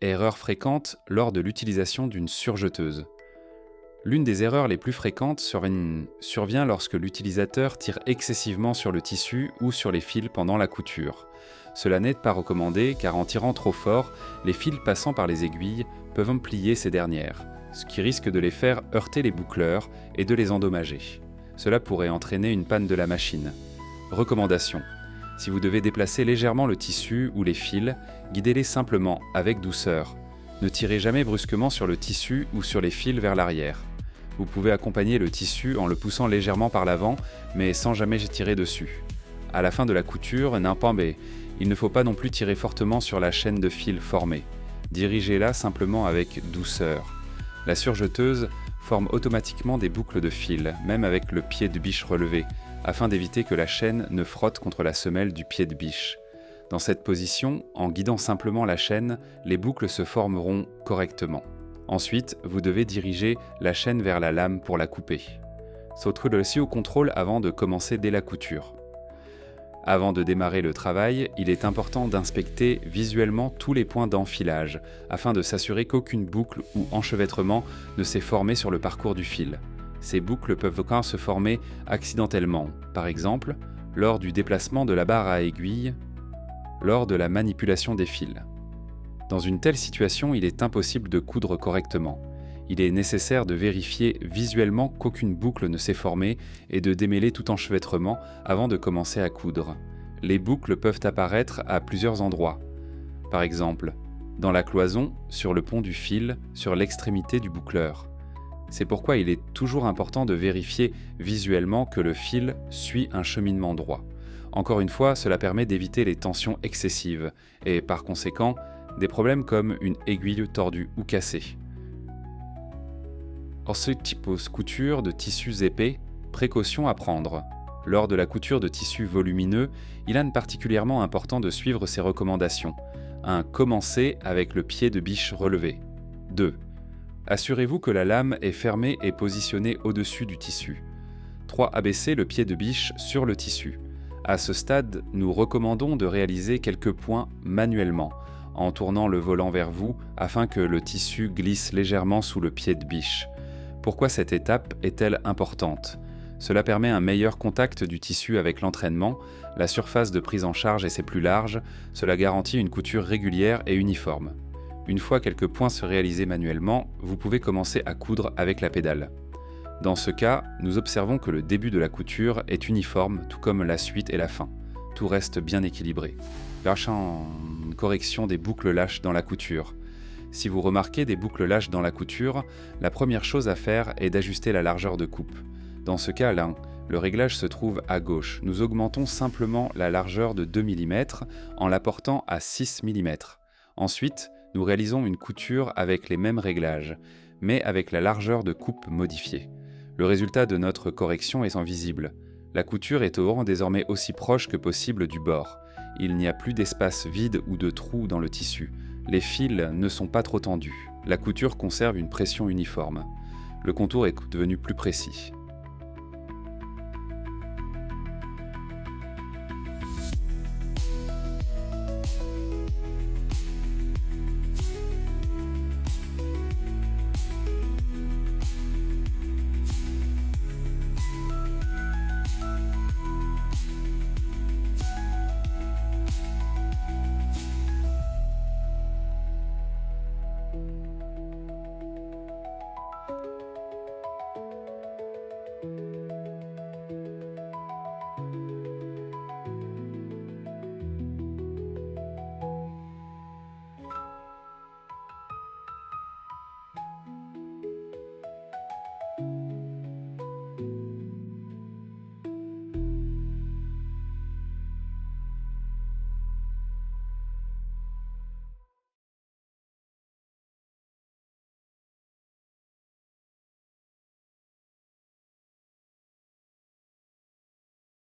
Erreur fréquente lors de l'utilisation d'une surjeteuse. L'une des erreurs les plus fréquentes survient lorsque l'utilisateur tire excessivement sur le tissu ou sur les fils pendant la couture. Cela n'est pas recommandé car en tirant trop fort, les fils passant par les aiguilles peuvent plier ces dernières, ce qui risque de les faire heurter les boucleurs et de les endommager. Cela pourrait entraîner une panne de la machine. Recommandation. Si vous devez déplacer légèrement le tissu ou les fils, guidez-les simplement avec douceur. Ne tirez jamais brusquement sur le tissu ou sur les fils vers l'arrière. Vous pouvez accompagner le tissu en le poussant légèrement par l'avant, mais sans jamais tirer dessus. À la fin de la couture, n'importe, il ne faut pas non plus tirer fortement sur la chaîne de fil formée. Dirigez-la simplement avec douceur. La surjeteuse forme automatiquement des boucles de fil, même avec le pied de biche relevé, afin d'éviter que la chaîne ne frotte contre la semelle du pied de biche. Dans cette position, en guidant simplement la chaîne, les boucles se formeront correctement. Ensuite, vous devez diriger la chaîne vers la lame pour la couper. Sauterez aussi au contrôle avant de commencer dès la couture. Avant de démarrer le travail, il est important d'inspecter visuellement tous les points d'enfilage, afin de s'assurer qu'aucune boucle ou enchevêtrement ne s'est formé sur le parcours du fil. Ces boucles peuvent quand se former accidentellement, par exemple, lors du déplacement de la barre à aiguille, lors de la manipulation des fils. Dans une telle situation, il est impossible de coudre correctement. Il est nécessaire de vérifier visuellement qu'aucune boucle ne s'est formée et de démêler tout enchevêtrement avant de commencer à coudre. Les boucles peuvent apparaître à plusieurs endroits. Par exemple, dans la cloison, sur le pont du fil, sur l'extrémité du boucleur. C'est pourquoi il est toujours important de vérifier visuellement que le fil suit un cheminement droit. Encore une fois, cela permet d'éviter les tensions excessives et, par conséquent, des problèmes comme une aiguille tordue ou cassée. En ce type de couture de tissus épais, précaution à prendre. Lors de la couture de tissus volumineux, il est particulièrement important de suivre ces recommandations. 1. Commencez avec le pied de biche relevé. 2. Assurez-vous que la lame est fermée et positionnée au-dessus du tissu. 3. Abaissez le pied de biche sur le tissu. À ce stade, nous recommandons de réaliser quelques points manuellement, en tournant le volant vers vous afin que le tissu glisse légèrement sous le pied de biche. Pourquoi cette étape est-elle importante ? Cela permet un meilleur contact du tissu avec l'entraînement, la surface de prise en charge est plus large, cela garantit une couture régulière et uniforme. Une fois quelques points se réaliser manuellement, vous pouvez commencer à coudre avec la pédale. Dans ce cas, nous observons que le début de la couture est uniforme, tout comme la suite et la fin. Tout reste bien équilibré. Grâce à une correction des boucles lâches dans la couture. Si vous remarquez des boucles lâches dans la couture, la première chose à faire est d'ajuster la largeur de coupe. Dans ce cas-là, le réglage se trouve à gauche. Nous augmentons simplement la largeur de 2 mm en la portant à 6 mm. Ensuite, nous réalisons une couture avec les mêmes réglages, mais avec la largeur de coupe modifiée. Le résultat de notre correction est visible. La couture est au rang désormais aussi proche que possible du bord. Il n'y a plus d'espace vide ou de trou dans le tissu. Les fils ne sont pas trop tendus. La couture conserve une pression uniforme. Le contour est devenu plus précis.